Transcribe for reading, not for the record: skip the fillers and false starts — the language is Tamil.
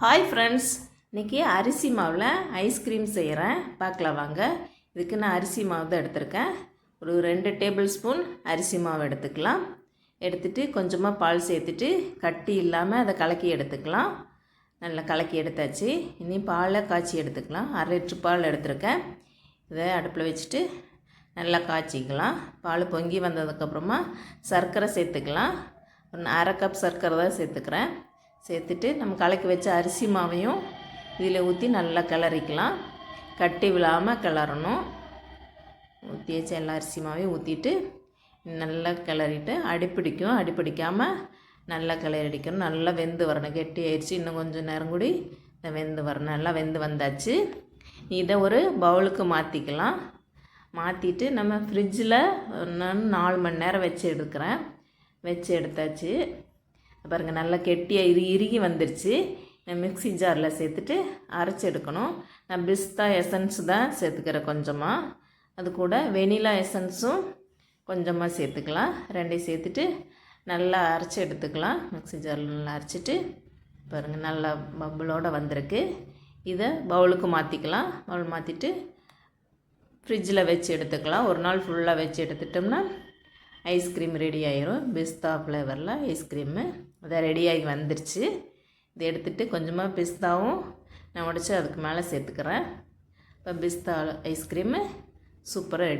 ஹாய் ஃப்ரெண்ட்ஸ், இன்றைக்கி அரிசி மாவில் ஐஸ்கிரீம் செய்கிறேன். பார்க்கலாம் வாங்க. இதுக்கு நான் அரிசி மாவு தான் எடுத்திருக்கேன். ஒரு 2 டேபிள் ஸ்பூன் அரிசி மாவு எடுத்துக்கலாம். எடுத்துகிட்டு கொஞ்சமாக பால் சேர்த்துட்டு கட்டி இல்லாமல் அதை கலக்கி எடுத்துக்கலாம். நல்லா கலக்கி எடுத்தாச்சு. இனி பாலை காய்ச்சி எடுத்துக்கலாம். 1/2 லிட்டர் பால் எடுத்திருக்கேன். இதை அடுப்பில் வச்சுட்டு நல்லா காய்ச்சிக்கலாம். பால் பொங்கி வந்ததுக்கப்புறமா சர்க்கரை சேர்த்துக்கலாம். 1/2 கப் சர்க்கரை தான் சேர்த்துக்கிறேன். சேர்த்துட்டு நம்ம கலக்கி வச்ச அரிசி மாவையும் இதில் ஊற்றி நல்லா கிளறிக்கலாம். கட்டி விழாமல் கிளறணும். ஊற்றி வச்ச எல்லா அரிசி மாவையும் ஊற்றிட்டு நல்லா கிளறிட்டு அடிப்பிடிக்காமல் நல்லா கிளறிடிக்கணும். நல்லா வெந்து வரணும். கெட்டி ஆயிடுச்சு. இன்னும் கொஞ்சம் நேரம் கூடி வெந்து வரணும். நல்லா வெந்து வந்தாச்சு. இதை ஒரு பவுலுக்கு மாற்றிக்கலாம். மாற்றிட்டு நம்ம ஃப்ரிட்ஜில் 4 மணி நேரம் வச்சு எடுத்தாச்சு. பாருங்கள், நல்லா கெட்டியாக இறுகி வந்துருச்சு. மிக்ஸி ஜாரில் சேர்த்துட்டு அரைச்சி எடுக்கணும். நான் பிஸ்தா எசன்ஸ் தான் சேர்த்துக்கிறேன் கொஞ்சமாக. அது கூட வெனிலா எசன்ஸும் கொஞ்சமாக சேர்த்துக்கலாம். 2 சேர்த்துட்டு நல்லா அரைச்சி எடுத்துக்கலாம். மிக்ஸி ஜாரில் நல்லா அரைச்சிட்டு பாருங்கள், நல்லா பப்புளோடு வந்திருக்கு. இதை பவுலுக்கு மாற்றிக்கலாம். பவுல் மாற்றிட்டு ஃப்ரிட்ஜில் வச்சு எடுத்துக்கலாம். ஒரு நாள் ஃபுல்லாக வச்சு எடுத்துட்டோம்னா ஐஸ்கிரீம் ரெடி ஆயிரும். பிஸ்தா ஃப்ளேவரில் ஐஸ்கிரீமு அதை ரெடியாகி வந்துருச்சு. இதை எடுத்துகிட்டு கொஞ்சமாக பிஸ்தாவும் நான் உடச்சி அதுக்கு மேலே சேர்த்துக்கிறேன். இப்போ பிஸ்தா ஐஸ்கிரீமு சூப்பராக ரெடி.